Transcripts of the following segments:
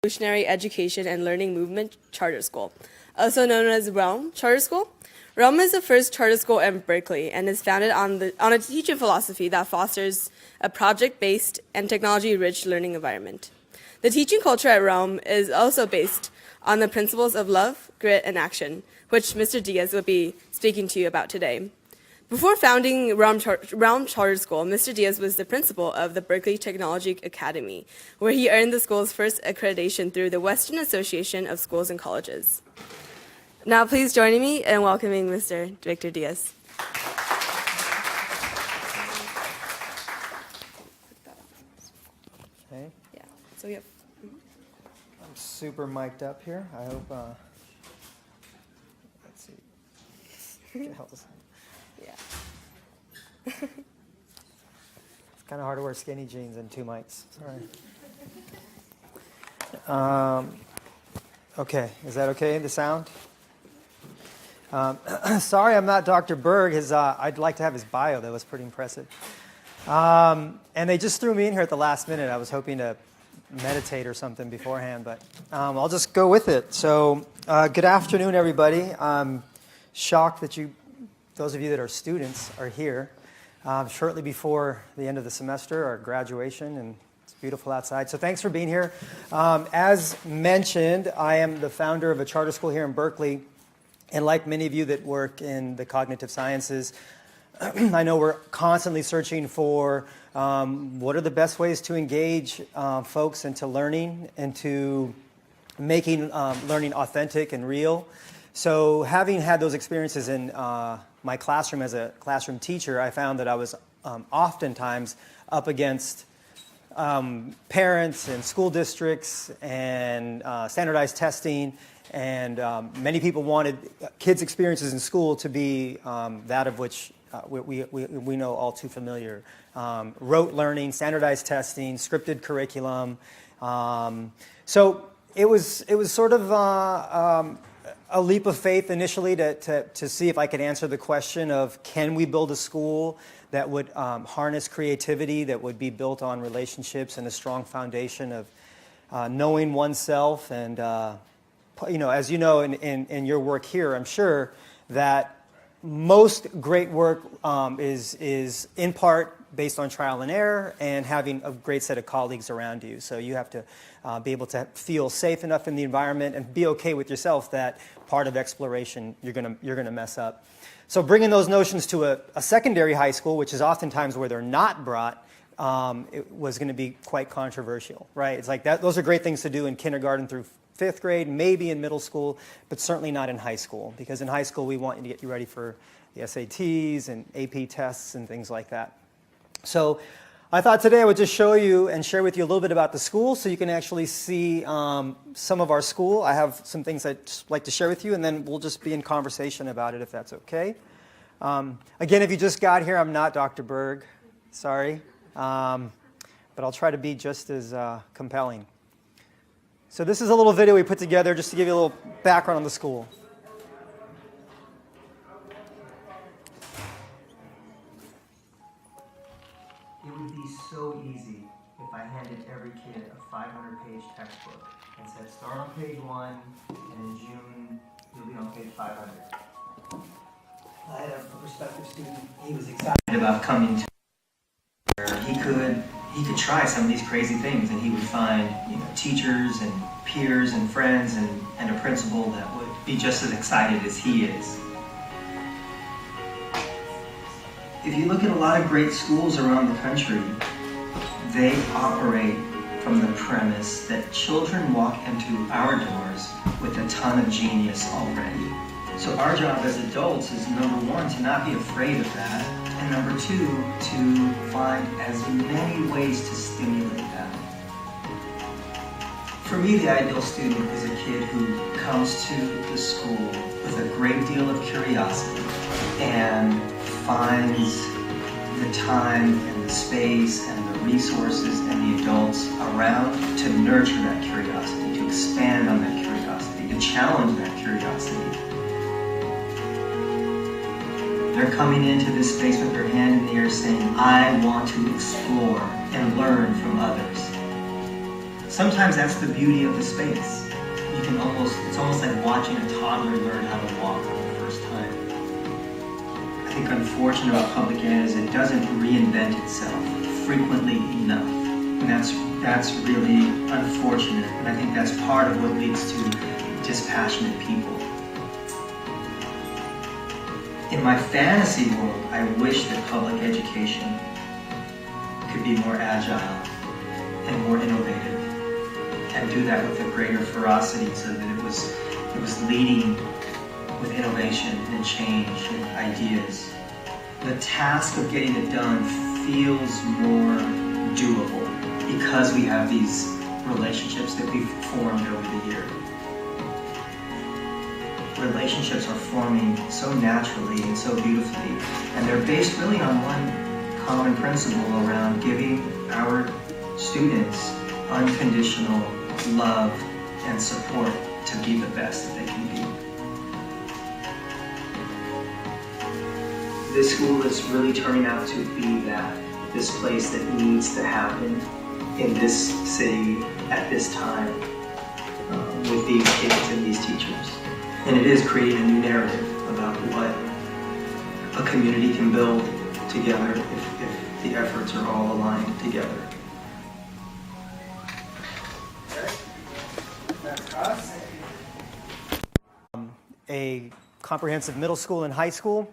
Revolutionary Education and Learning Movement Charter School, also known as Realm Charter School. Realm is the first charter school in Berkeley and is founded on a teaching philosophy that fosters a project-based and technology-rich learning environment. The teaching culture at Realm is also based on the principles of love, grit, and action, which Mr. Diaz will be speaking to you about today. Before founding Realm Charter School, Mr. Diaz was the principal of the Berkeley Technology Academy, where he earned the school's first accreditation through the Western Association of Schools and Colleges. Now please join me in welcoming Mr. Victor Diaz. Okay. Yeah. So we have. I'm super mic'd up here. I hope. Let's see. Yeah. It's kind of hard to wear skinny jeans and two mics. Sorry. Okay. Is that okay? The sound? Sorry, I'm not Dr. Berg. I'd like to have his bio. That was pretty impressive. And they just threw me in here at the last minute. I was hoping to meditate or something beforehand, but I'll just go with it. So, good afternoon, everybody. I'm shocked that those of you that are students, are here shortly before the end of the semester or graduation, and it's beautiful outside. So thanks for being here. As mentioned, I am the founder of a charter school here in Berkeley, and like many of you that work in the cognitive sciences, I know we're constantly searching for what are the best ways to engage folks into learning, into making learning authentic and real. So having had those experiences in my classroom as a classroom teacher, I found that I was oftentimes up against parents and school districts and standardized testing, and many people wanted kids' experiences in school to be that of which we know all too familiar. Rote learning, standardized testing, scripted curriculum. So it was sort of a leap of faith initially to see if I could answer the question of, can we build a school that would harness creativity, that would be built on relationships and a strong foundation of knowing oneself. And as you know in your work here, I'm sure that most great work is in part based on trial and error and having a great set of colleagues around you. So you have to be able to feel safe enough in the environment and be okay with yourself that part of exploration you're gonna mess up. So bringing those notions to a secondary high school, which is oftentimes where they're not brought, it was going to be quite controversial, right? It's like that. Those are great things to do in kindergarten through 5th grade, maybe in middle school, but certainly not in high school, because in high school we want you to get you ready for the SATs and AP tests and things like that. So I thought today I would just show you and share with you a little bit about the school so you can actually see some of our school. I have some things I'd like to share with you, and then we'll just be in conversation about it if that's okay. Again, if you just got here, I'm not Dr. Berg. Sorry. But I'll try to be just as compelling. So this is a little video we put together just to give you a little background on the school. It would be so easy if I handed every kid a 500-page textbook and said, start on page 1, and in June, you'll be on page 500. I had a prospective student, he was excited about coming to where he could try some of these crazy things, and he would find teachers and peers and friends and a principal that would be just as excited as he is. If you look at a lot of great schools around the country, they operate from the premise that children walk into our doors with a ton of genius already. So our job as adults is, number one, to not be afraid of that, and number two, to find as many ways to stimulate that. For me, the ideal student is a kid who comes to the school with a great deal of curiosity and finds the time and the space and the resources and the adults around to nurture that curiosity, to expand on that curiosity, to challenge that curiosity. They're coming into this space with their hand in the air saying, I want to explore and learn from others. sometimes that's the beauty of the space. It's almost like watching a toddler learn how to walk for the first time. I think unfortunate about public ed is it doesn't reinvent itself frequently enough. And that's really unfortunate. And I think that's part of what leads to dispassionate people. In my fantasy world, I wish that public education could be more agile and more innovative, and do that with a greater ferocity, so that it was leading with innovation and change and ideas. The task of getting it done feels more doable because we have these relationships that we've formed over the year. Relationships are forming so naturally and so beautifully, and they're based really on one common principle around giving our students unconditional love and support to be the best that they can be. This school is really turning out to be this place that needs to happen in this city at this time with these kids and these teachers. And it is creating a new narrative about what a community can build together if the efforts are all aligned together. That's us. A comprehensive middle school and high school.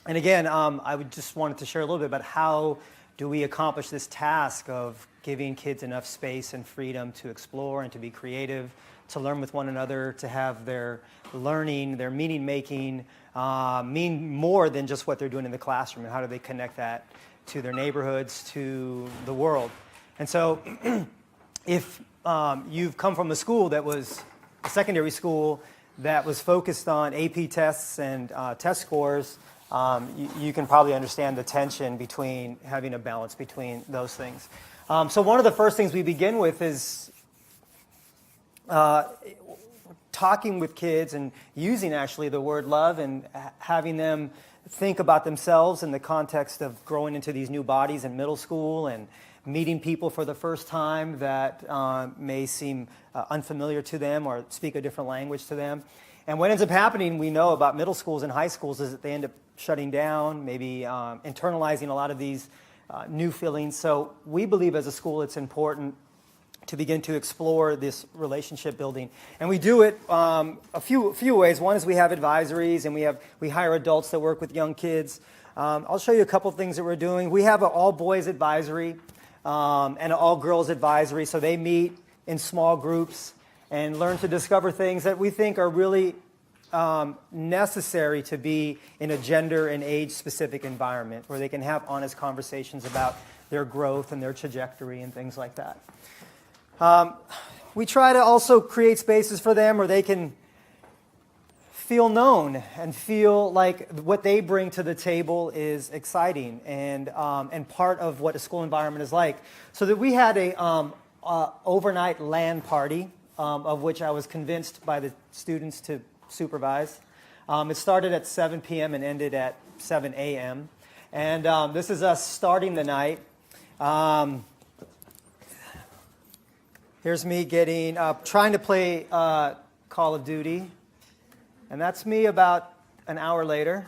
And again, I would just wanted to share a little bit about how do we accomplish this task of giving kids enough space and freedom to explore and to be creative, to learn with one another, to have their learning, their meaning making mean more than just what they're doing in the classroom, and how do they connect that to their neighborhoods, to the world. And so if you've come from a school that was a secondary school that was focused on AP tests and test scores, you can probably understand the tension between having a balance between those things. So one of the first things we begin with is talking with kids and using actually the word love and having them think about themselves in the context of growing into these new bodies in middle school and meeting people for the first time that may seem unfamiliar to them or speak a different language to them. And what ends up happening, we know about middle schools and high schools, is that they end up shutting down, maybe internalizing a lot of these new feelings. So we believe as a school it's important to begin to explore this relationship building. And we do it a few ways. One is we have advisories, and we hire adults that work with young kids. I'll show you a couple things that we're doing. We have an all-boys advisory and an all-girls advisory, so they meet in small groups and learn to discover things that we think are really necessary to be in a gender and age-specific environment where they can have honest conversations about their growth and their trajectory and things like that. We try to also create spaces for them where they can feel known and feel like what they bring to the table is exciting and part of what a school environment is like. So that we had a overnight LAN party, of which I was convinced by the students to supervise. It started at 7 p.m. and ended at 7 a.m. And this is us starting the night. Here's me trying to play Call of Duty. And that's me about an hour later.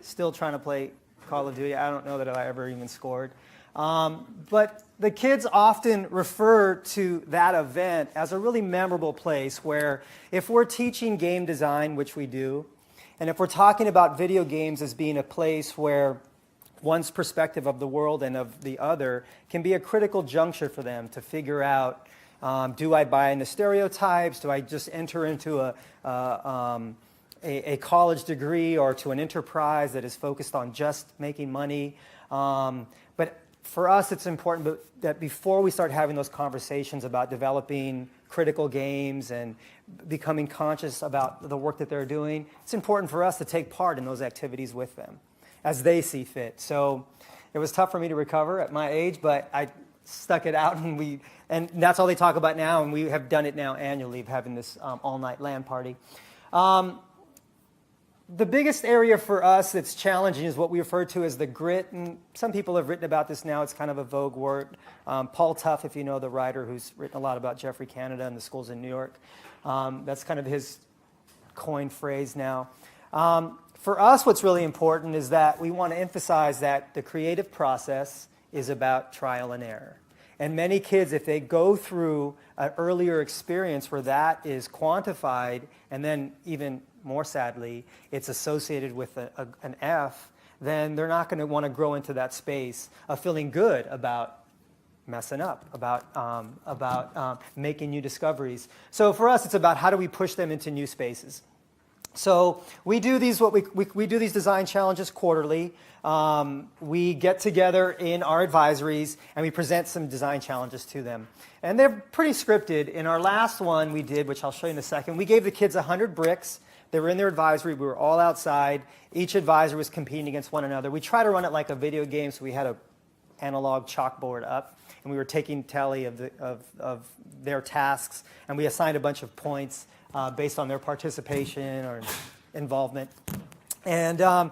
Still trying to play Call of Duty. I don't know that I ever even scored. But the kids often refer to that event as a really memorable place where if we're teaching game design, which we do, and if we're talking about video games as being a place where one's perspective of the world and of the other can be a critical juncture for them to figure out, do I buy into stereotypes? Do I just enter into a college degree or to an enterprise that is focused on just making money? But for us, it's important that before we start having those conversations about developing critical games and becoming conscious about the work that they're doing, it's important for us to take part in those activities with them as they see fit. So it was tough for me to recover at my age, but I stuck it out, and that's all they talk about now, and we have done it now annually, having this all-night LAN party. the biggest area for us that's challenging is what we refer to as the grit, and some people have written about this now. It's kind of a vogue word. Paul Tough, if you know the writer who's written a lot about Jeffrey Canada and the schools in New York, that's kind of his coined phrase now. For us, what's really important is that we want to emphasize that the creative process is about trial and error. And many kids, if they go through an earlier experience where that is quantified, and then even more sadly, it's associated with an F, then they're not going to want to grow into that space of feeling good about messing up, about making new discoveries. So for us, it's about how do we push them into new spaces. So we do these we do these design challenges quarterly. We get together in our advisories and we present some design challenges to them. And they're pretty scripted. In our last one we did, which I'll show you in a second, we gave the kids 100 bricks. They were in their advisory. We were all outside. Each advisor was competing against one another. We try to run it like a video game, so we had an analog chalkboard up, and we were taking tally of their tasks, and we assigned a bunch of points based on their participation or involvement. And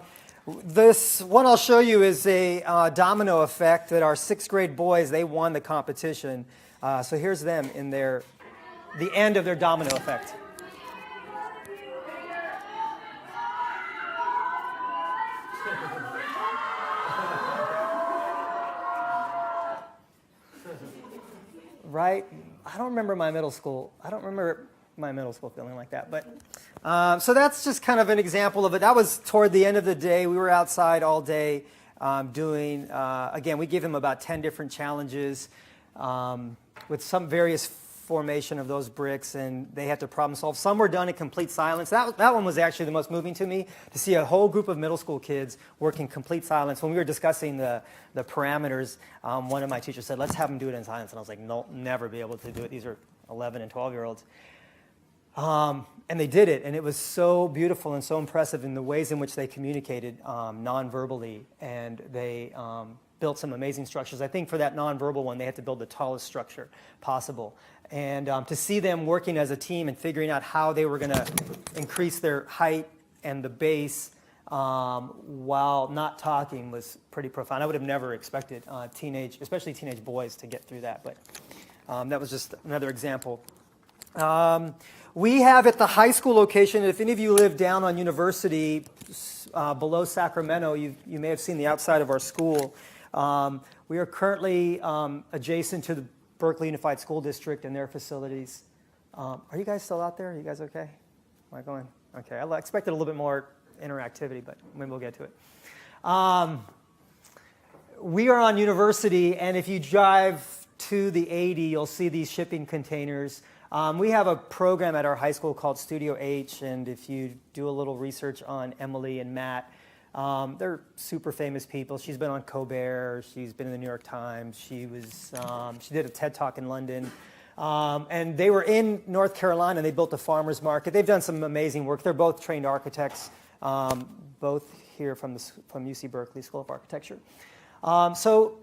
this one I'll show you is a domino effect that our 6th grade boys, they won the competition. So here's them in the end of their domino effect. Right? I don't remember my middle school feeling like that. But so that's just kind of an example of it. That was toward the end of the day. We were outside all day doing, again, we gave them about 10 different challenges with some various formation of those bricks, and they had to problem solve. Some were done in complete silence. That one was actually the most moving to me, to see a whole group of middle school kids work in complete silence. When we were discussing the parameters, one of my teachers said, let's have them do it in silence. And I was like, no, never be able to do it. These are 11 and 12-year-olds. And they did it, and it was so beautiful and so impressive in the ways in which they communicated non-verbally, and they built some amazing structures. I think for that non-verbal one, they had to build the tallest structure possible. And to see them working as a team and figuring out how they were going to increase their height and the base while not talking was pretty profound. I would have never expected especially teenage boys to get through that, but that was just another example. We have at the high school location, if any of you live down on University below Sacramento, you may have seen the outside of our school. We are currently adjacent to the Berkeley Unified School District and their facilities. Are you guys still out there? Are you guys okay? Am I going? Okay, I expected a little bit more interactivity, but maybe we'll get to it. We are on University, and if you drive to the 80, you'll see these shipping containers. We have a program at our high school called Studio H, and if you do a little research on Emily and Matt, they're super famous people. She's been on Colbert. She's been in the New York Times. She did a TED Talk in London. And they were in North Carolina, and they built a farmer's market. They've done some amazing work. They're both trained architects, both here from UC Berkeley School of Architecture. So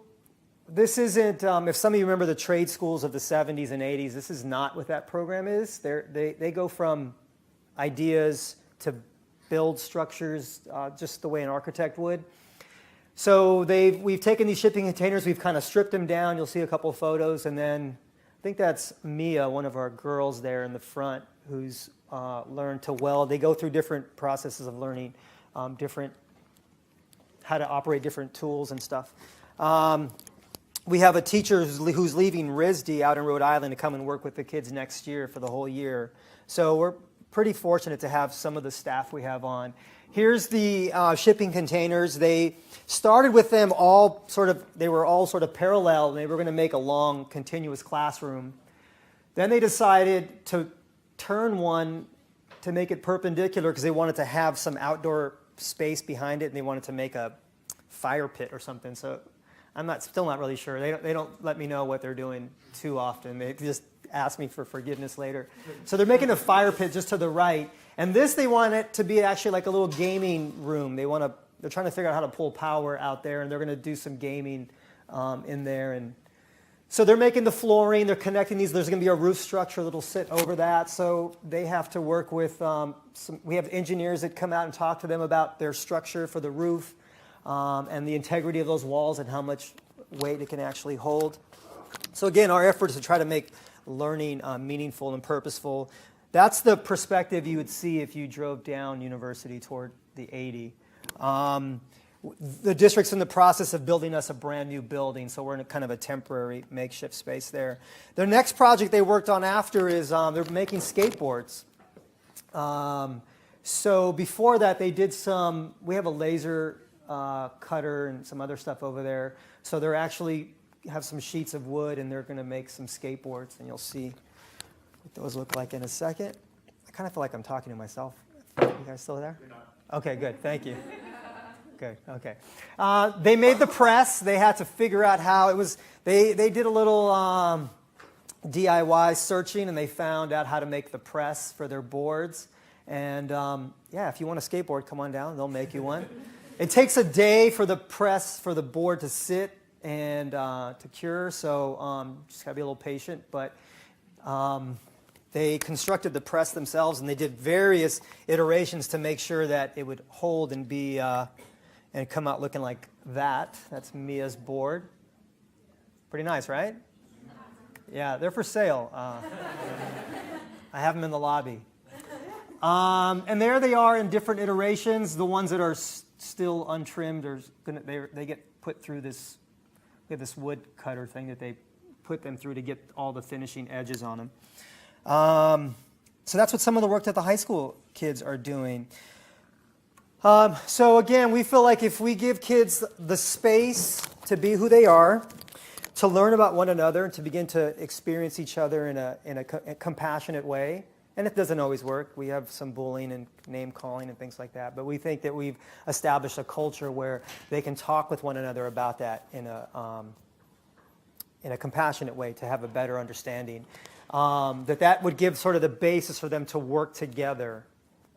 this isn't, if some of you remember the trade schools of the 70s and 80s, this is not what that program is. They go from ideas to build structures just the way an architect would. So we've taken these shipping containers, we've kind of stripped them down. You'll see a couple of photos, and then I think that's Mia, one of our girls there in the front, who's learned to weld. They go through different processes of learning how to operate different tools and stuff. We have a teacher who's leaving RISD out in Rhode Island to come and work with the kids next year for the whole year. So we're pretty fortunate to have some of the staff we have on. Here's the shipping containers. They started with them they were all sort of parallel, and they were going to make a long, continuous classroom. Then they decided to turn one to make it perpendicular because they wanted to have some outdoor space behind it, and they wanted to make a fire pit or something. So I'm still not really sure. They don't let me know what they're doing too often. They just ask me for forgiveness later. So they're making a fire pit just to the right. And they want it to be actually like a little gaming room. They're trying to figure out how to pull power out there, and they're going to do some gaming in there. And So they're making the flooring, they're connecting these. There's going to be a roof structure that'll sit over that. So they have to work with we have engineers that come out and talk to them about their structure for the roof and the integrity of those walls and how much weight it can actually hold. So again, our effort is to try to make learning meaningful and purposeful. That's the perspective you would see if you drove down University toward the 80. The district's in the process of building us a brand new building, so we're in a kind of a temporary makeshift space there. Their next project they worked on after is they're making skateboards. So before that, they did we have a laser cutter and some other stuff over there. So they're actually have some sheets of wood, and they're going to make some skateboards, and you'll see what those look like in a second. I kind of feel like I'm talking to myself. You guys still there? You're not. Okay, good. Thank you. Good. Okay. They made the press. They had to figure out how it was. They did a little DIY searching, and they found out how to make the press for their boards. And yeah, if you want a skateboard, come on down. They'll make you one. It takes a day for the press for the board to sit and to cure. So just gotta be a little patient. But they constructed the press themselves, and they did various iterations to make sure that it would hold and be and come out looking like that. That's Mia's board. Pretty nice, right? Yeah, they're for sale. I have them in the lobby. And there they are in different iterations. The ones that are still untrimmed they get put through this. We have this wood cutter thing that they put them through to get all the finishing edges on them. So that's what some of the work that the high school kids are doing. So again, we feel like if we give kids the space to be who they are, to learn about one another, and to begin to experience each other in a compassionate way, and it doesn't always work. We have some bullying and name calling and things like that, but we think that we've established a culture where they can talk with one another about that in a compassionate way to have a better understanding. That would give sort of the basis for them to work together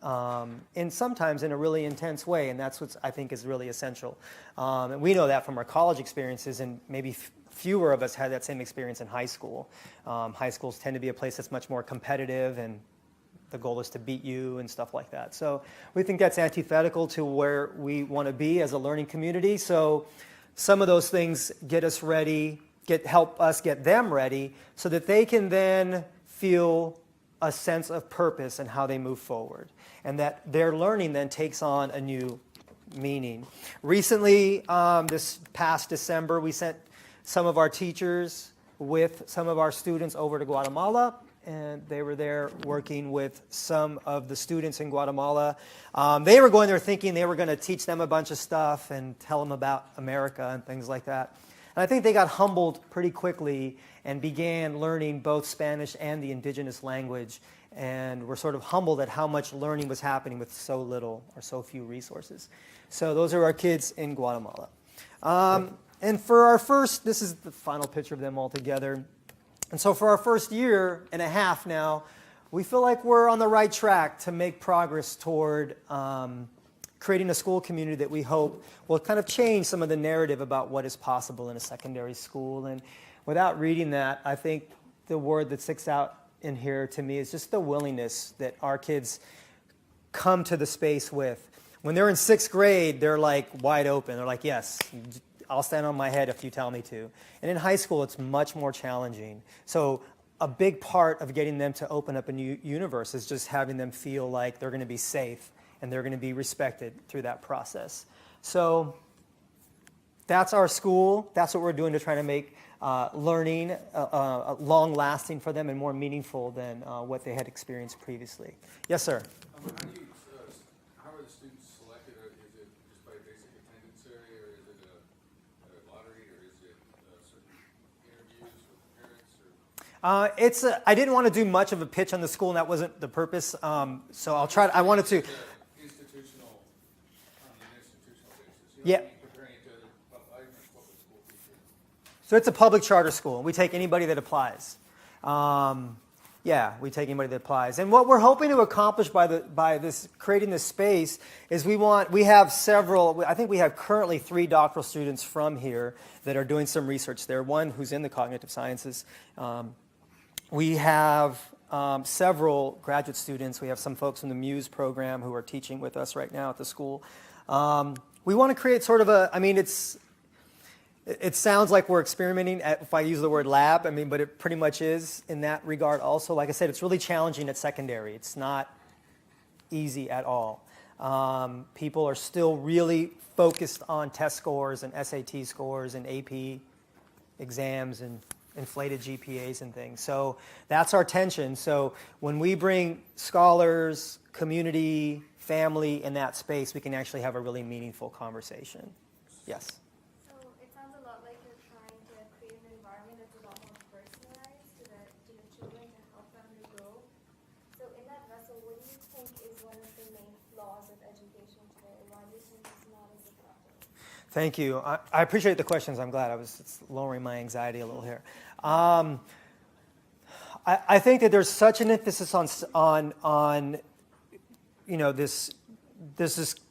and sometimes in a really intense way, and that's what I think is really essential. And we know that from our college experiences, and maybe fewer of us had that same experience in high school. High schools tend to be a place that's much more competitive, and the goal is to beat you and stuff like that. So we think that's antithetical to where we want to be as a learning community. So some of those things get us ready, help us get them ready, so that they can then feel a sense of purpose and how they move forward, and that their learning then takes on a new meaning. Recently, this past December, we sent some of our teachers with some of our students over to Guatemala, and they were there working with some of the students in Guatemala. They were going there thinking they were going to teach them a bunch of stuff and tell them about America and things like that. And I think they got humbled pretty quickly and began learning both Spanish and the indigenous language, and were sort of humbled at how much learning was happening with so little or so few resources. So those are our kids in Guatemala. And for our this is the final picture of them all together. And so for our first year and a half now, we feel like we're on the right track to make progress toward creating a school community that we hope will kind of change some of the narrative about what is possible in a secondary school. And without reading that, I think the word that sticks out in here to me is just the willingness that our kids come to the space with. When they're in 6th grade, they're like wide open. They're like, yes, I'll stand on my head if you tell me to. And in high school, it's much more challenging. So a big part of getting them to open up a new universe is just having them feel like they're going to be safe and they're going to be respected through that process. So that's our school. That's what we're doing to try to make learning long-lasting for them and more meaningful than what they had experienced previously. Yes, sir? How are the students selected? Is it just by basic attendance area, or is it a lottery, or is it certain interviews with parents? I didn't want to do much of a pitch on the school, and that wasn't the purpose. So I'll try. I wanted to. Institutional, on an institutional basis. Yeah. Comparing it to other public school teachers. So it's a public charter school. We take anybody that applies. Yeah, we take anybody that applies. And what we're hoping to accomplish by this creating this space is we have several, I think we have currently 3 doctoral students from here that are doing some research there, one who's in the cognitive sciences. We have several graduate students. We have some folks from the Muse program who are teaching with us right now at the school. We want to create sort of a, I mean, it sounds like we're experimenting, if I use the word lab, I mean, but it pretty much is in that regard also. Like I said, it's really challenging at secondary. It's not easy at all. People are still really focused on test scores and SAT scores and AP exams and inflated GPAs and things. So that's our tension. So when we bring scholars, community, family in that space, we can actually have a really meaningful conversation. Yes? So it sounds a lot like you're trying to create an environment that's a lot more personalized to the children to help them to grow. So in that vessel, what do you think is one of the main flaws of education today? Why do you think it's not as effective? Thank you. I appreciate the questions. I'm glad. It's lowering my anxiety a little here. I think that there's such an emphasis on this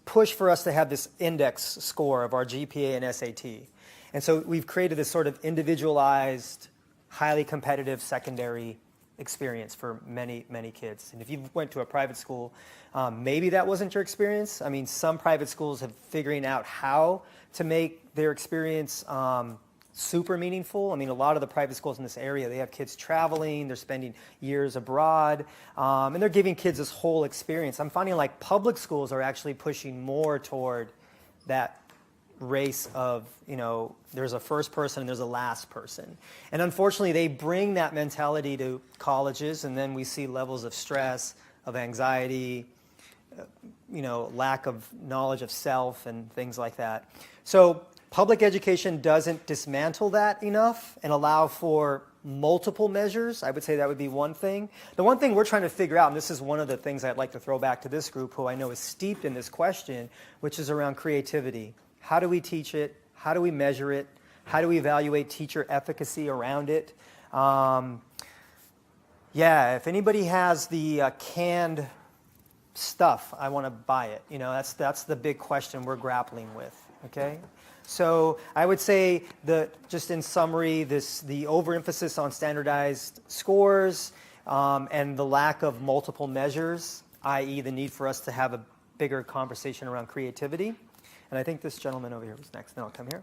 push for us to have this index score of our GPA and SAT. And so we've created this sort of individualized, highly competitive secondary experience for many, many kids. And if you went to a private school, maybe that wasn't your experience. I mean, some private schools have figuring out how to make their experience super meaningful. I mean, a lot of the private schools in this area, they have kids traveling, they're spending years abroad, and they're giving kids this whole experience. I'm finding like public schools are actually pushing more toward that race of, there's a first person and there's a last person. And unfortunately, they bring that mentality to colleges, and then we see levels of stress, of anxiety, lack of knowledge of self and things like that. So public education doesn't dismantle that enough and allow for multiple measures. I would say that would be one thing. The one thing we're trying to figure out, and this is one of the things I'd like to throw back to this group, who I know is steeped in this question, which is around creativity. How do we teach it? How do we measure it? How do we evaluate teacher efficacy around it? If anybody has the canned stuff, I want to buy it. That's the big question we're grappling with. Okay. So I would say that, just in summary, the overemphasis on standardized scores and the lack of multiple measures, i.e. the need for us to have a bigger conversation around creativity. And I think this gentleman over here was next. Then I'll come here.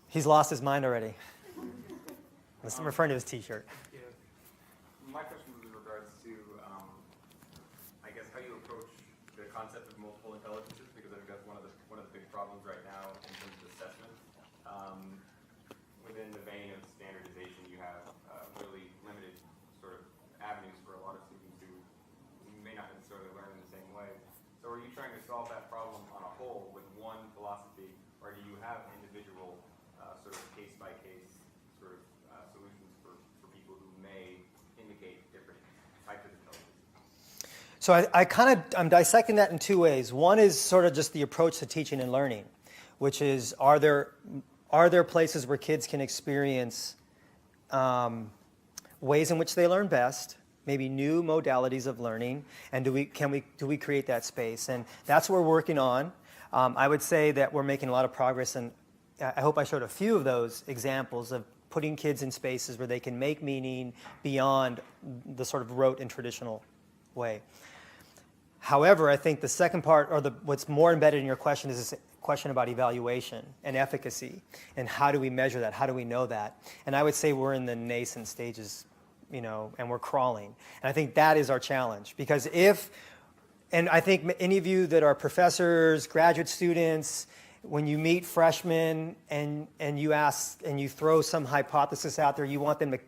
He's lost his mind already. I'm referring to his T-shirt. My question was in regards to, I guess, how you approach the concept of multiple intelligences, because I think that's one of the big problems right now in terms of assessment. Within the vein of standardization, you have really limited sort of avenues for a lot of students who may not necessarily learn in the same way. So are you trying to solve that problem on a whole with one philosophy, or do you have individual sort of case-by-case sort of solutions for people who may indicate different types of intelligence? So I'm dissecting that in 2 ways. One is sort of just the approach to teaching and learning, which is, are there places where kids can experience ways in which they learn best, maybe new modalities of learning, and do we create that space? And that's what we're working on. I would say that we're making a lot of progress, and I hope I showed a few of those examples of putting kids in spaces where they can make meaning beyond the sort of rote and traditional way. However, I think the second part, or what's more embedded in your question, is this question about evaluation and efficacy, and how do we measure that? How do we know that? And I would say we're in the nascent stages, and we're crawling. And I think that is our challenge, because and I think any of you that are professors, graduate students, when you meet freshmen and you ask and you throw some hypothesis out there, you want them to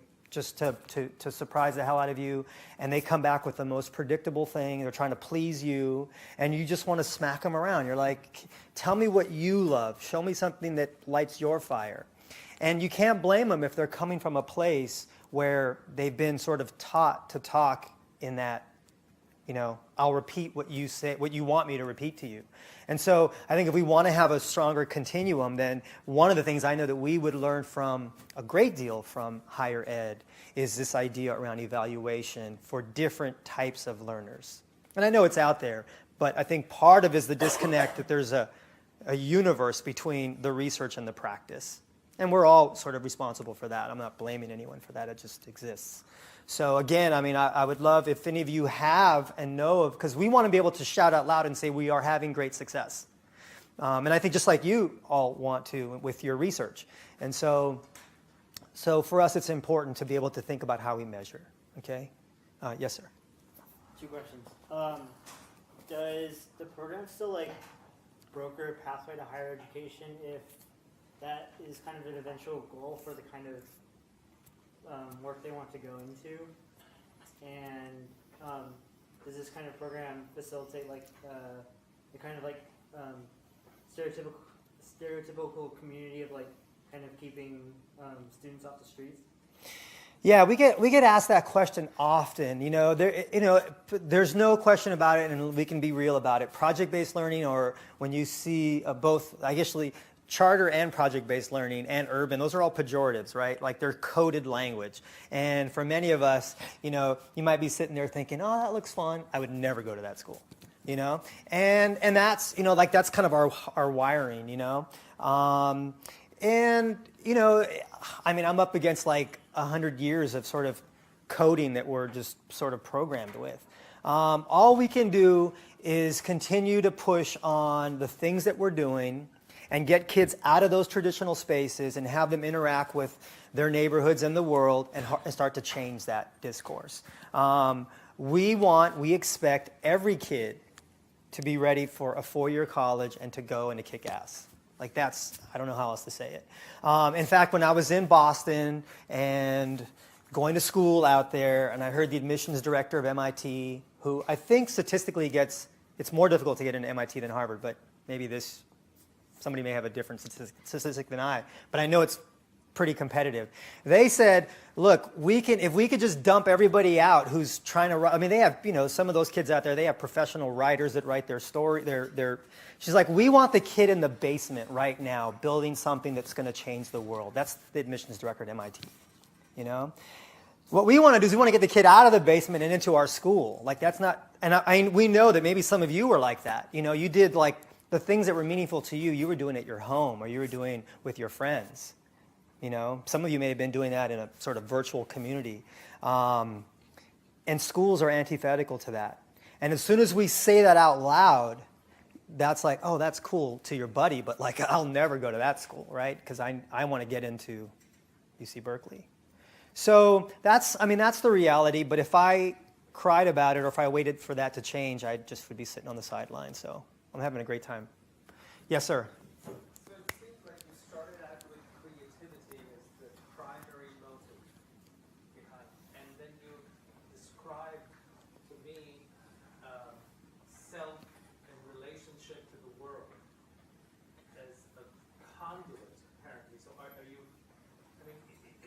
surprise the hell out of you, and they come back with the most predictable thing. They're trying to please you, and you just want to smack them around. You're like, tell me what you love. Show me something that lights your fire. And you can't blame them if they're coming from a place where they've been sort of taught to talk in that I'll repeat what you say, what you want me to repeat to you. And so I think if we want to have a stronger continuum, then one of the things I know that we would learn from a great deal from higher ed is this idea around evaluation for different types of learners. And I know it's out there, but I think part of it is the disconnect that there's a universe between the research and the practice. And we're all sort of responsible for that. I'm not blaming anyone for that. It just exists. So again, I mean, I would love if any of you have and know of, because we want to be able to shout out loud and say we are having great success. And I think just like you all want to with your research. And so for us, it's important to be able to think about how we measure. Okay? Yes, sir. 2 questions. Does the program still broker a pathway to higher education if that is kind of an eventual goal for the kind of work they want to go into? And does this kind of program facilitate the kind of stereotypical community of kind of keeping students off the streets? Yeah, we get asked that question often. There's no question about it, and we can be real about it. Project-based learning, or when you see both, actually, charter and project-based learning and urban, those are all pejoratives, right? Like they're coded language. And for many of us, you might be sitting there thinking, oh, that looks fun. I would never go to that school, And that's, that's kind of our wiring, I mean, I'm up against 100 years of sort of coding that we're just sort of programmed with. All we can do is continue to push on the things that we're doing and get kids out of those traditional spaces and have them interact with their neighborhoods and the world and start to change that discourse. We expect every kid to be ready for a 4-year college and to go and to kick ass. I don't know how else to say it. In fact, when I was in Boston and going to school out there, and I heard the admissions director of MIT, who I think statistically it's more difficult to get into MIT than Harvard, but maybe somebody may have a different statistic than I, but I know it's pretty competitive. They said, look, if we could just dump everybody out who's trying to write, I mean, they have, some of those kids out there, they have professional writers that write their story, she's like, we want the kid in the basement right now building something that's going to change the world. That's the admissions director at MIT, What we want to do is we want to get the kid out of the basement and into our school. That's not, and we know that maybe some of you were like that. You did the things that were meaningful to you, you were doing at your home or you were doing with your friends. Some of you may have been doing that in a sort of virtual community. And schools are antithetical to that. And as soon as we say that out loud, that's oh, that's cool to your buddy, but I'll never go to that school, right? Because I want to get into UC Berkeley. So that's the reality, but if I cried about it or if I waited for that to change, I just would be sitting on the sidelines. So I'm having a great time. Yes, sir. So it seems like you started out with creativity as the primary motive behind, and then you described to me self in relationship to the world as a conduit, apparently. So are you,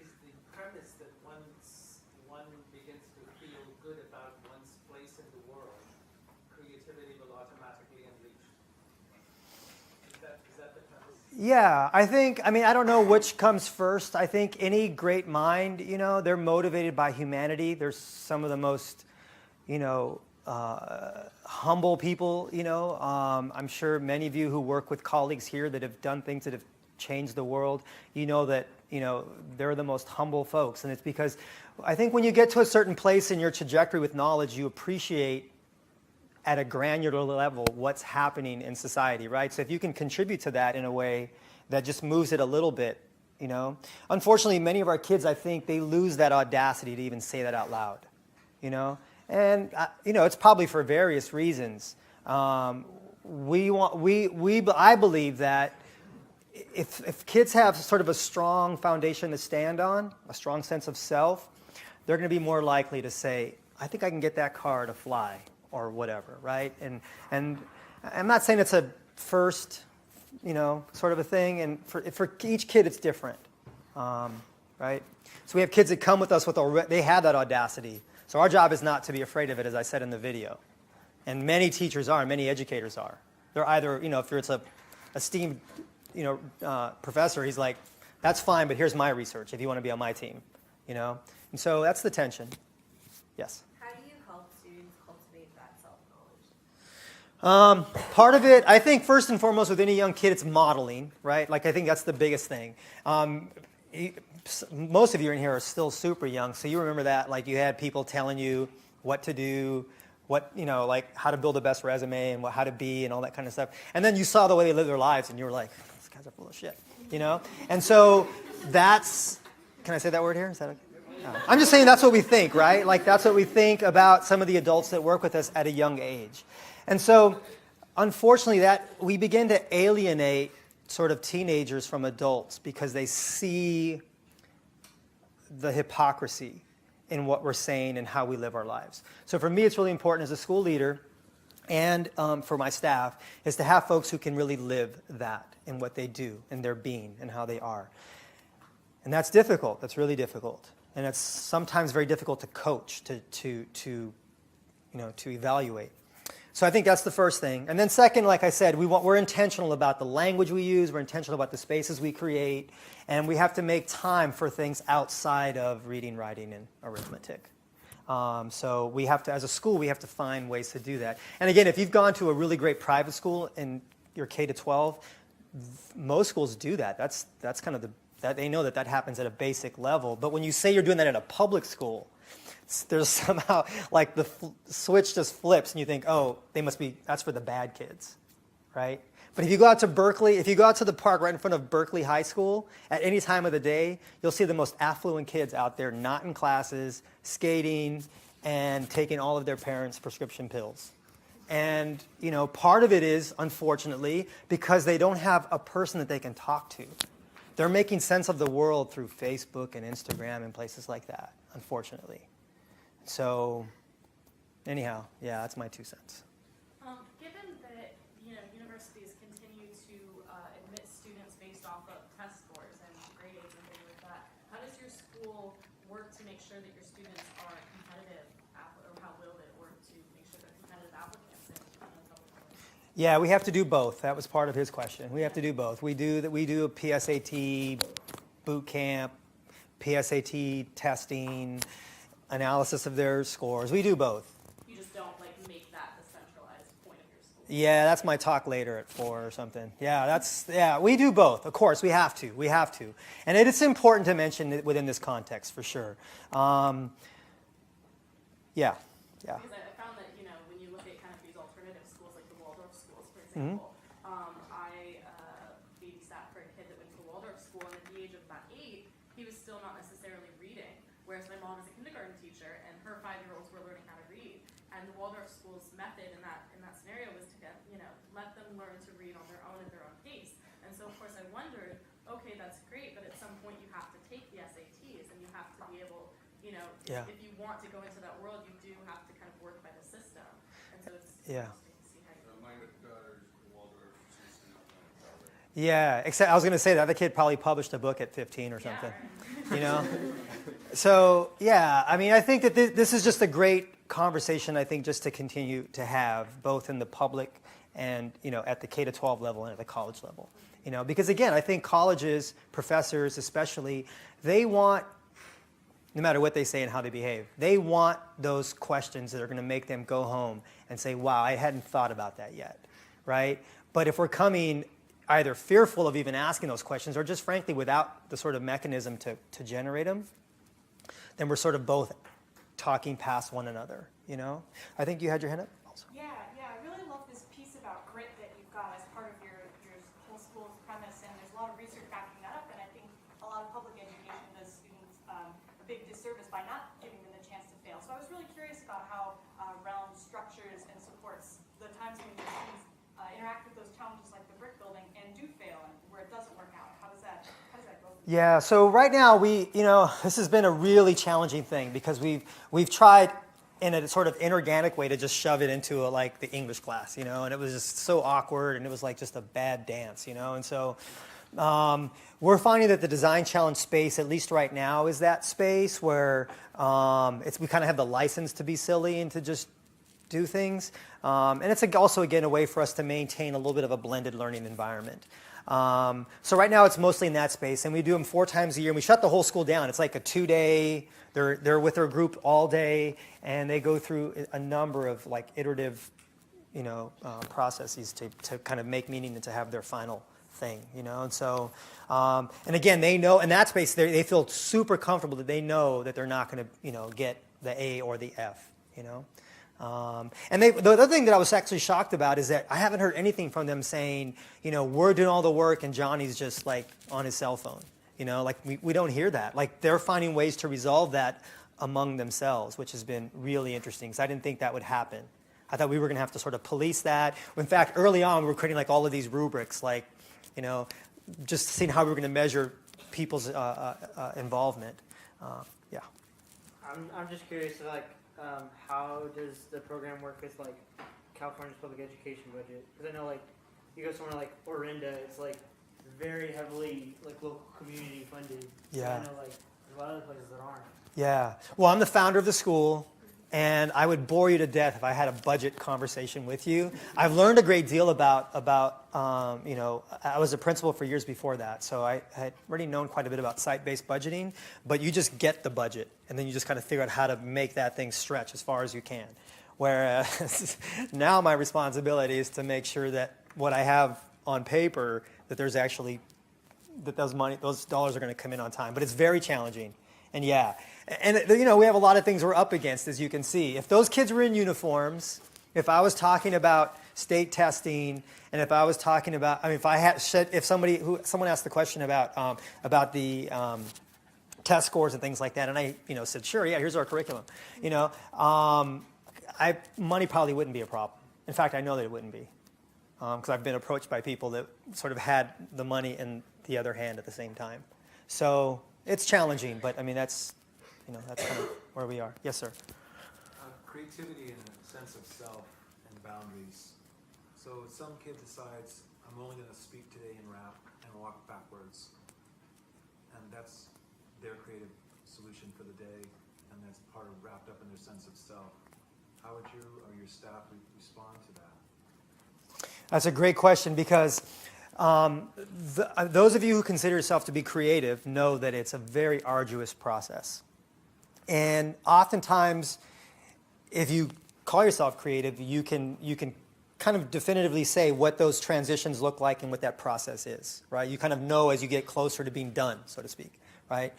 is the premise that once one begins to feel good about one's place in the world, creativity will automatically unleash? Is that the premise? Yeah, I don't know which comes first. I think any great mind, they're motivated by humanity. They're some of the most, humble people, I'm sure many of you who work with colleagues here that have done things that have changed the world, that, they're the most humble folks. And it's because I think when you get to a certain place in your trajectory with knowledge, you appreciate at a granular level what's happening in society, right? So if you can contribute to that in a way that just moves it a little bit, Unfortunately, many of our kids, I think, they lose that audacity to even say that out loud, And, it's probably for various reasons. I believe that if kids have sort of a strong foundation to stand on, a strong sense of self, they're going to be more likely to say, I think I can get that car to fly or whatever, right? And I'm not saying it's a first, sort of a thing. And for each kid, it's different. right? So we have kids that come with us they have that audacity. So our job is not to be afraid of it, as I said in the video. And many teachers are, many educators are. They're either, if it's a esteemed, professor, he's like, that's fine, but here's my research if you want to be on my team, And so that's the tension. Yes? How do you help students cultivate that self-knowledge? Part of it, I think, first and foremost, with any young kid, it's modeling, right? Like, I think that's the biggest thing. Most of you in here are still super young, so you remember that. Like, you had people telling you what to do, like how to build the best resume and how to be and all that kind of stuff. And then you saw the way they live their lives, and you were like, these guys are full of shit, And so that's, can I say that word here? Is that okay? No. I'm just saying that's what we think, right? Like, that's what we think about some of the adults that work with us at a young age. And so, unfortunately, that we begin to alienate sort of teenagers from adults because they see the hypocrisy in what we're saying and how we live our lives. So for me, it's really important as a school leader and for my staff is to have folks who can really live that in what they do, in their being, and how they are. And that's difficult. That's really difficult. And it's sometimes very difficult to coach, to evaluate. So I think that's the first thing. And then second, like I said, we're intentional about the language we use. We're intentional about the spaces we create. And we have to make time for things outside of reading, writing, and arithmetic. So we have to, as a school, we have to find ways to do that. And again, if you've gone to a really great private school and you're K-12, most schools do that. That's kind of that they know that happens at a basic level. But when you say you're doing that at a public school, there's somehow, like the switch just flips and you think, oh, that's for the bad kids, right? But if you go out to Berkeley, if you go out to the park right in front of Berkeley High School, at any time of the day, you'll see the most affluent kids out there, not in classes, skating, and taking all of their parents' prescription pills. And, part of it is, unfortunately, because they don't have a person that they can talk to. They're making sense of the world through Facebook and Instagram and places like that, unfortunately. So, anyhow, yeah, that's my 2 cents. Given that universities continue to admit students based off of test scores and grades and things like that, how does your school work to make sure that your students are competitive, or how will it work to make sure they're competitive applicants in public college? Yeah, we have to do both. That was part of his question. We have to do both. We do a PSAT boot camp, PSAT testing, analysis of their scores. We do both. You just don't make that the centralized point of your school. Yeah, that's my talk later at 4 or something. Yeah, we do both. Of course, we have to. And it's important to mention it within this context for sure. Yeah. Because I found that when you look at kind of these alternative schools like the Waldorf schools, for example, I babysat for a kid that went to Waldorf school, and at the age of about 8, he was still not necessarily reading. Whereas my mom is a kindergarten teacher, and her 5-year-olds were learning how to read. And the Waldorf school's method in that scenario was to let them learn to read on their own at their own pace. And so, of course, I wondered, okay, that's great, but at some point you have to take the SATs, and you have to be able, if you want to go into that world, you do have to kind of work by the system. And so it's interesting to see how you. My daughter's Waldorf, she's not my daughter. Yeah, except I was going to say that other kid probably published a book at 15 or something. Yeah. So, yeah, I think that this is just a great conversation, I think, just to continue to have, both in the public and, at the K-12 level and at the college level. Because, again, I think colleges, professors especially, they want, no matter what they say and how they behave, they want those questions that are going to make them go home and say, wow, I hadn't thought about that yet, right? But if we're coming either fearful of even asking those questions or just frankly without the sort of mechanism to generate them, then we're sort of both talking past one another, I think you had your hand up also. Yeah, I really love this piece about grit that you've got as part of your whole school's premise, and there's a lot of research backing that up, and I think a lot of public education does students a big disservice by not giving them the chance to fail. So I was really curious about how Realm structures and supports the times when your students interact with those challenges like the brick building and do fail, and where it doesn't work out. How does that go? Yeah, so right now this has been a really challenging thing because we've tried in a sort of inorganic way to just shove it into the English class, and it was just so awkward, and it was like just a bad dance, and so We're finding that the design challenge space, at least right now, is that space where we kind of have the license to be silly and to just do things. And it's also, again, a way for us to maintain a little bit of a blended learning environment. So right now it's mostly in that space, and we do them 4 times a year, and we shut the whole school down. It's like a 2-day, they're with their group all day, and they go through a number of like iterative, processes to kind of make meaning and to have their final thing, and so, and again, they know, in that space, they feel super comfortable that they know that they're not going to, get the A or the F, And the other thing that I was actually shocked about is that I haven't heard anything from them saying, we're doing all the work and Johnny's just like on his cell phone. Like we don't hear that. Like they're finding ways to resolve that among themselves, which has been really interesting because I didn't think that would happen. I thought we were going to have to sort of police that. In fact, early on, we were creating like all of these rubrics, like, just seeing how we were going to measure people's involvement. Yeah. I'm just curious, like, how does the program work with like California's public education budget? Because I know like you go somewhere like Orinda, it's like very heavily like local community funded. Yeah. I know like there's a lot of other places that aren't. Yeah. Well, I'm the founder of the school, and I would bore you to death if I had a budget conversation with you. I've learned a great deal about I was a principal for years before that, so I had already known quite a bit about site-based budgeting, but you just get the budget, and then you just kind of figure out how to make that thing stretch as far as you can. Whereas now my responsibility is to make sure that what I have on paper, that there's actually, that those dollars are going to come in on time. But it's very challenging. And yeah, and we have a lot of things we're up against, as you can see. If those kids were in uniforms, if I was talking about state testing, and if I was talking about, if someone asked the question about the test scores and things like that, and I said, sure, yeah, here's our curriculum, money probably wouldn't be a problem. In fact, I know that it wouldn't be, because I've been approached by people that sort of had the money in the other hand at the same time. So it's challenging, but that's kind of where we are. Yes, sir. Creativity and a sense of self and boundaries. So some kid decides, I'm only going to speak today in rap and walk backwards, and that's their creative solution for the day, and that's wrapped up in their sense of self. How would you or your staff respond to that? That's a great question, because those of you who consider yourself to be creative know that it's a very arduous process. And oftentimes, if you call yourself creative, you can kind of definitively say what those transitions look like and what that process is, right? You kind of know as you get closer to being done, so to speak, right?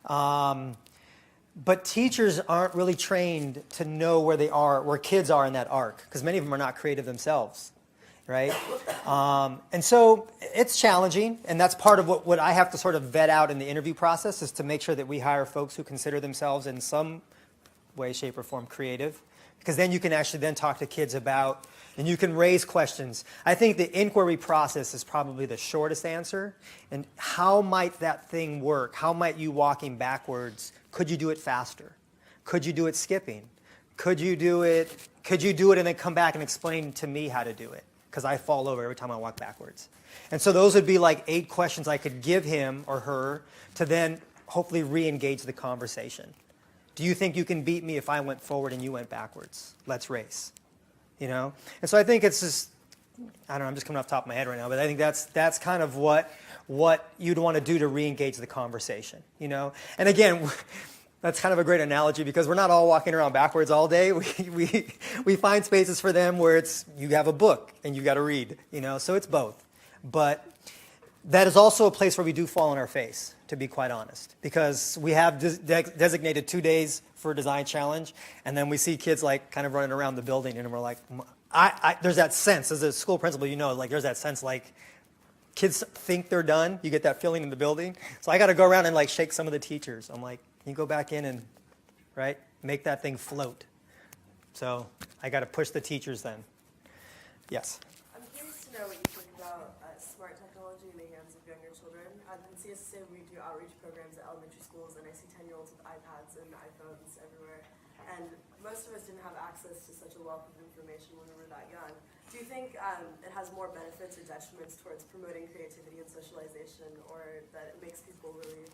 But teachers aren't really trained to know where kids are in that arc, because many of them are not creative themselves, right? And so it's challenging, and that's part of what I have to sort of vet out in the interview process, is to make sure that we hire folks who consider themselves in some way, shape, or form creative, because then you can actually then talk to kids about, and you can raise questions. I think the inquiry process is probably the shortest answer. And how might that thing work? How might you walking backwards, could you do it faster? Could you do it skipping? Could you do it and then come back and explain to me how to do it? Because I fall over every time I walk backwards. And so those would be like 8 questions I could give him or her to then hopefully re-engage the conversation. Do you think you can beat me if I went forward and you went backwards? Let's race. And so I think it's just, I don't know, I'm just coming off the top of my head right now, but I think that's kind of what you'd want to do to re-engage the conversation, And again, that's kind of a great analogy, because we're not all walking around backwards all day. We find spaces for them where it's, you have a book and you got to read, so it's both. But that is also a place where we do fall on our face, to be quite honest, because we have designated 2 days for a design challenge, and then we see kids like kind of running around the building, and we're like, there's that sense, as a school principal, like there's that sense like kids think they're done. You get that feeling in the building. So I got to go around and like shake some of the teachers. I'm like, can you go back in and, right, make that thing float? So I got to push the teachers then. Yes? I'm curious to know what you think about smart technology in the hands of younger children. In CSSA, we do outreach programs at elementary schools, and I see 10-year-olds with iPads and iPhones everywhere. And most most of us didn't have access to such a wealth of information when we were that young. Do you think it has more benefits or detriments towards promoting creativity and socialization, or that it makes people really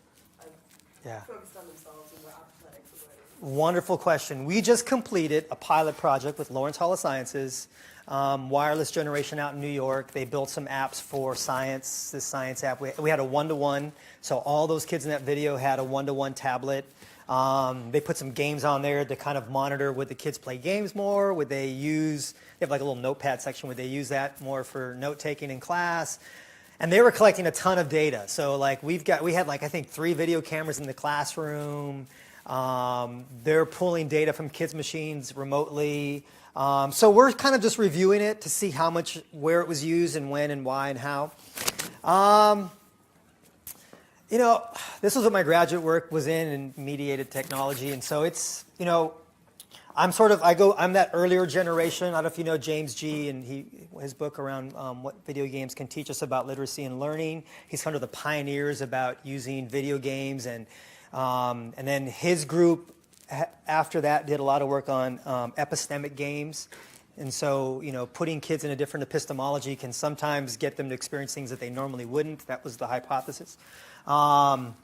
focused on themselves and more apathetic for learning? Wonderful question. We just completed a pilot project with Lawrence Hall of Sciences, wireless generation out in New York. They built some apps for science, this science app. We had a one-to-one, so all those kids in that video had a one-to-one tablet. They put some games on there to kind of monitor, would the kids play games more? Would they have like a little notepad section, would they use that more for note-taking in class? And they were collecting a ton of data. So like we had like, I think 3 video cameras in the classroom. They're pulling data from kids' machines remotely. So we're kind of just reviewing it to see how much, where it was used and when and why and how. You know, this was what my graduate work was in mediated technology. And so it's, you know, I'm that earlier generation. I don't know if you know James G. and his book around what video games can teach us about literacy and learning. He's kind of the pioneers about using video games, and then his group after that did a lot of work on epistemic games. And so, you know, putting kids in a different epistemology can sometimes get them to experience things that they normally wouldn't. That was the hypothesis. You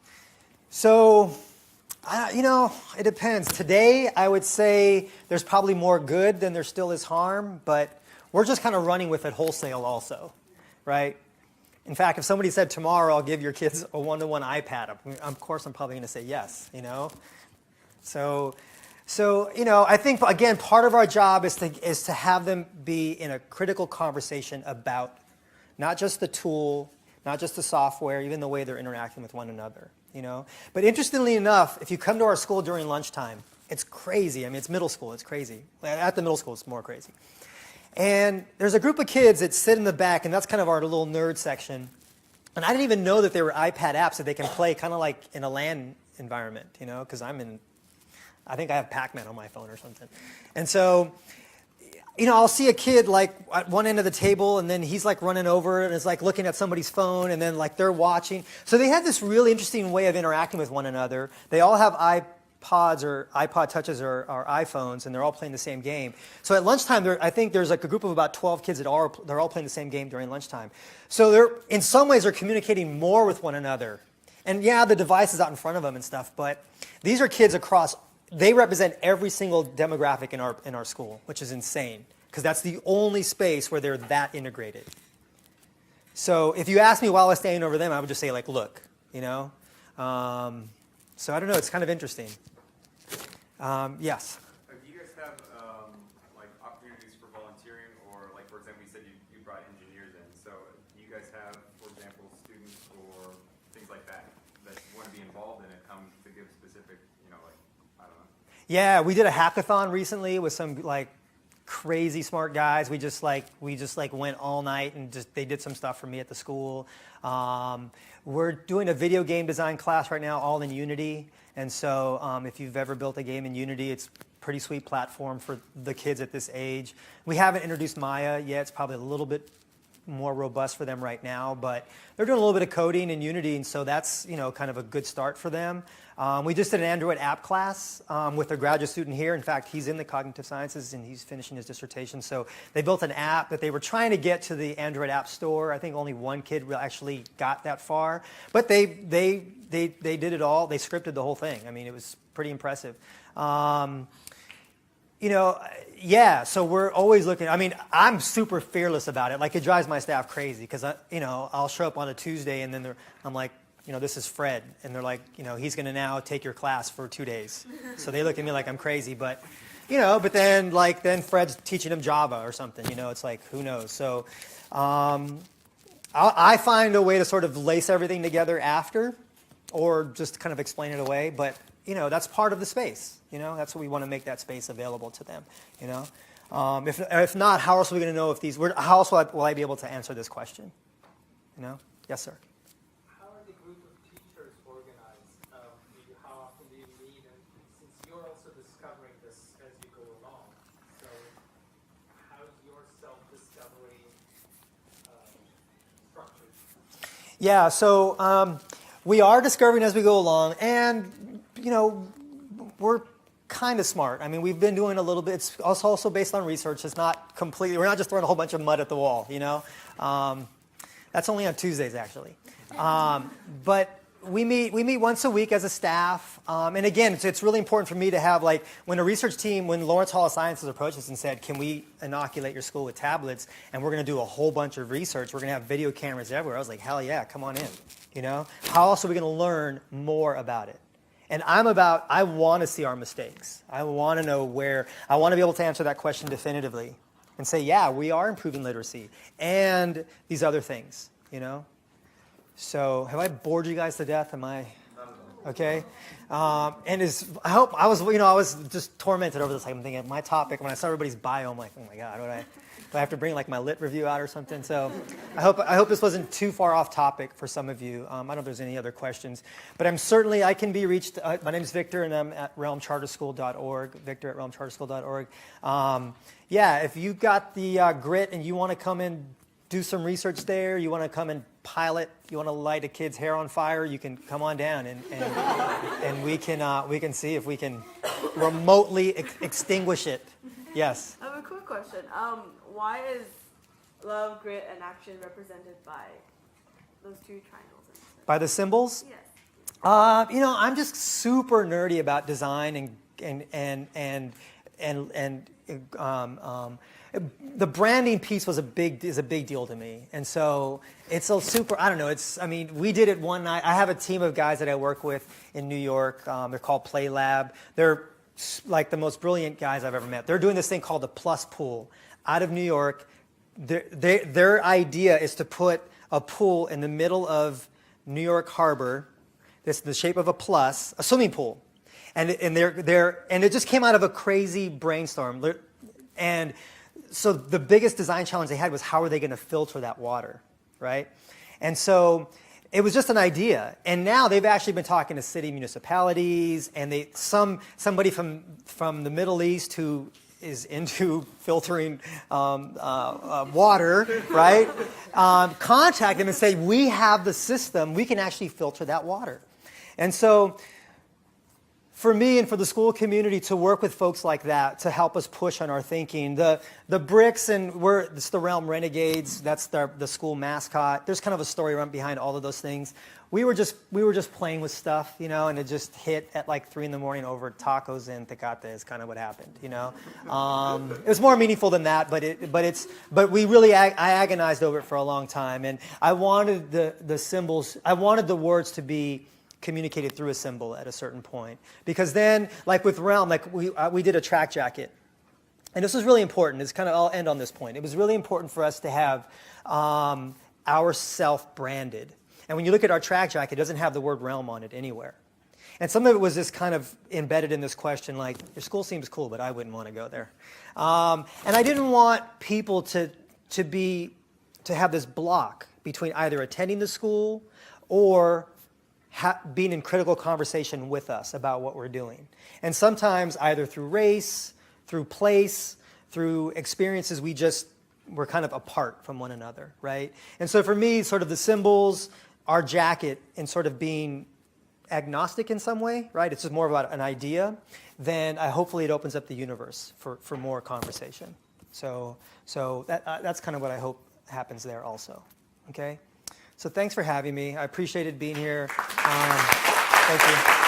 know, it depends. Today, I would say there's probably more good than there still is harm, but we're just kind of running with it wholesale also, right? In fact, if somebody said tomorrow, I'll give your kids a one-to-one iPad, of course I'm probably going to say yes, you know? So, you know, I think, again, part of our job is to have them be in a critical conversation about not just the tool, not just the software, even the way they're interacting with one another, you know? But interestingly enough, if you come to our school during lunchtime, it's crazy. I mean, it's middle school, it's crazy. At the middle school, it's more crazy. And there's a group of kids that sit in the back, and that's kind of our little nerd section. And I didn't even know that they were iPad apps that they can play kind of like in a LAN environment, you know, because I think I have Pac-Man on my phone or something. And so, you know, I'll see a kid like at one end of the table, and then he's like running over and is like looking at somebody's phone, and then like they're watching. So they have this really interesting way of interacting with one another. They all have iPods or iPod touches or iPhones, and they're all playing the same game. So at lunchtime, I think there's like a group of about 12 kids they're all playing the same game during lunchtime. So in some ways, they're communicating more with one another. And yeah, the device is out in front of them and stuff, but these are kids they represent every single demographic in our school, which is insane, because that's the only space where they're that integrated. So if you ask me while I was standing over them, I would just say, like, look, you know? So I don't know, it's kind of interesting. Yes? Do you guys have, like, opportunities for volunteering, or, like, for example, you said you brought engineers in, so do you guys have, for example, students or things like that want to be involved in it, come to give specific, you know, like, I don't know. Yeah, we did a hackathon recently with some like crazy smart guys. We just went all night and they did some stuff for me at the school. We're doing a video game design class right now, all in Unity. And so if you've ever built a game in Unity, it's a pretty sweet platform for the kids at this age. We haven't introduced Maya yet. It's probably a little bit more robust for them right now, but they're doing a little bit of coding in Unity, and so that's, you know, kind of a good start for them. We just did an Android app class with a graduate student here. In fact, he's in the cognitive sciences and he's finishing his dissertation. So they built an app that they were trying to get to the Android app store. I think only one kid actually got that far, but they did it all. They scripted the whole thing. I mean, it was pretty impressive. You know, yeah, so we're always looking. I mean, I'm super fearless about it. Like, it drives my staff crazy because, you know, I'll show up on a Tuesday and then I'm like, you know, this is Fred. And they're like, you know, he's going to now take your class for 2 days. So they look at me like I'm crazy. But, you know, then Fred's teaching them Java or something. You know, it's like, who knows? So I find a way to sort of lace everything together after or just kind of explain it away. But, you know, that's part of the space. You know, that's what we want to make that space available to them. You know, if not, how else are we going to know if how else will I be able to answer this question? You know, yes, sir. How are the group of teachers organized? How often do you meet? And since you're also discovering this as you go along, so how's your self-discovery structured? Yeah, so we are discovering as we go along, and you know, we're kind of smart. I mean, we've been doing a little bit. It's also based on research. It's not completely, we're not just throwing a whole bunch of mud at the wall, you know. That's only on Tuesdays, actually. But we meet once a week as a staff. And again, it's really important for me to have, like, when a research team, when Lawrence Hall of Sciences approached us and said, can we inoculate your school with tablets, and we're going to do a whole bunch of research, we're going to have video cameras everywhere. I was like, hell yeah, come on in. You know, how else are we going to learn more about it? And I want to see our mistakes. I want to know I want to be able to answer that question definitively and say, yeah, we are improving literacy and these other things, you know. So have I bored you guys to death? Am I okay? I was just tormented over this. I'm thinking my topic, when I saw everybody's bio, I'm like, oh my God, do I have to bring like my lit review out or something? So I hope this wasn't too far off topic for some of you. I don't know if there's any other questions, but I can be reached. My name is Victor, and I'm at realmcharterschool.org, victor@realmcharterschool.org. Yeah, if you've got the grit and you want to come and do some research there, you want to come and pilot, you want to light a kid's hair on fire, you can come on down and we can see if we can remotely extinguish it. Yes. I have a quick question. Why is love, grit, and action represented by those two triangles? By the symbols? Yes. I'm just super nerdy about design and the branding piece is a big deal to me, and so it's a super. I don't know. We did it one night. I have a team of guys that I work with in New York. They're called Play Lab. They're like the most brilliant guys I've ever met. They're doing this thing called the Plus Pool out of New York. Their idea is to put a pool in the middle of New York Harbor. That's the shape of a plus, a swimming pool, and it just came out of a crazy brainstorm. And so the biggest design challenge they had was how are they going to filter that water, right? And so it was just an idea. And now they've actually been talking to city municipalities, and somebody from the Middle East who is into filtering water, right? Contact them and say, we have the system, we can actually filter that water. And so for me and for the school community to work with folks like that to help us push on our thinking, the bricks, and it's the Realm Renegades. That's the school mascot. There's kind of a story behind all of those things. We were just playing with stuff, you know, and it just hit at like 3 a.m. over tacos and tecate is kind of what happened, you know. It was more meaningful than that, but we really I agonized over it for a long time, and I wanted the symbols. I wanted the words to be communicated through a symbol at a certain point, because then, like with Realm, like we did a track jacket, and this was really important. I'll end on this point. It was really important for us to have our self branded, and when you look at our track jacket, it doesn't have the word Realm on it anywhere. And some of it was just kind of embedded in this question, like, your school seems cool, but I wouldn't want to go there. And I didn't want people to have this block between either attending the school or being in critical conversation with us about what we're doing. And sometimes either through race, through place, through experiences, we're kind of apart from one another, right? And so for me, sort of the symbols, our jacket, and sort of being agnostic in some way, right? It's just more about an idea. Then hopefully it opens up the universe for more conversation. So that's kind of what I hope happens there also, okay? So thanks for having me. I appreciated being here. Thank you.